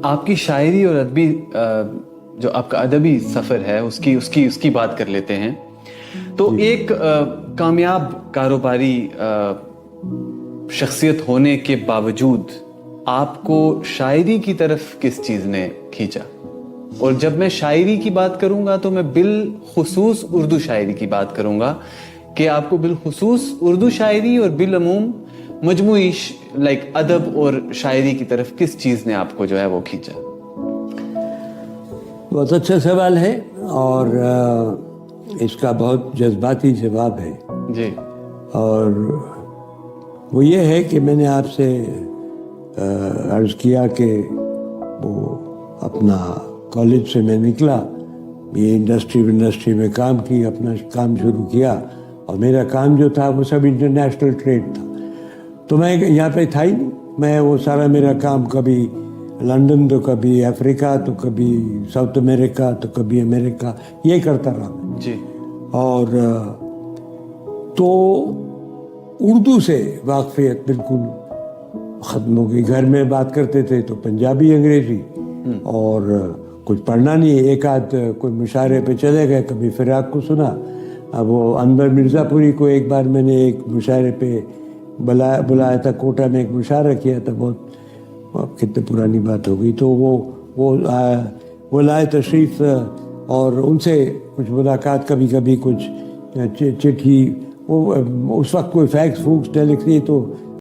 آپ کی شاعری اور ادبی جو آپ کا ادبی سفر ہے اس کی بات کر لیتے ہیں. تو ایک کامیاب کاروباری شخصیت ہونے کے باوجود آپ کو شاعری کی طرف کس چیز نے کھینچا؟ اور جب میں شاعری کی بات کروں گا تو میں بالخصوص اردو شاعری کی بات کروں گا کہ آپ کو بالخصوص اردو شاعری اور بالعموم مجموعی ادب اور شاعری کی طرف کس چیز نے آپ کو جو ہے وہ کھینچا؟ بہت اچھا سوال ہے اور اس کا بہت جذباتی جواب ہے جی. اور وہ یہ ہے کہ میں نے آپ سے عرض کیا کہ وہ اپنا کالج سے میں نکلا, یہ انڈسٹری میں کام کی, اپنا کام شروع کیا, اور میرا کام جو تھا وہ سب انٹرنیشنل ٹریڈ تھا. تو میں یہاں پہ تھا ہی نہیں, میں وہ سارا میرا کام کبھی لندن تو کبھی افریقہ تو کبھی ساؤتھ امریکہ تو کبھی امریکہ, یہ کرتا رہا میں. جی. اور تو اردو سے واقفیت بالکل ختم ہو گئی. گھر میں بات کرتے تھے تو پنجابی انگریزی, اور کچھ پڑھنا نہیں. ایک آدھ کوئی مشاعرے پہ چلے گئے, کبھی فراق کو سنا. اب وہ انور مرزا پوری کو ایک بار میں نے ایک مشاعرے پہ بلایا تھا, کوٹا میں ایک مشاعرہ کیا تھا, بہت کتنے پرانی بات ہو گئی. تو وہ لائے تشریف, اور ان سے کچھ ملاقات, کبھی کچھ چٹھی. وہ اس وقت کوئی فیکس فوکس ٹیلیکس نہیں, تو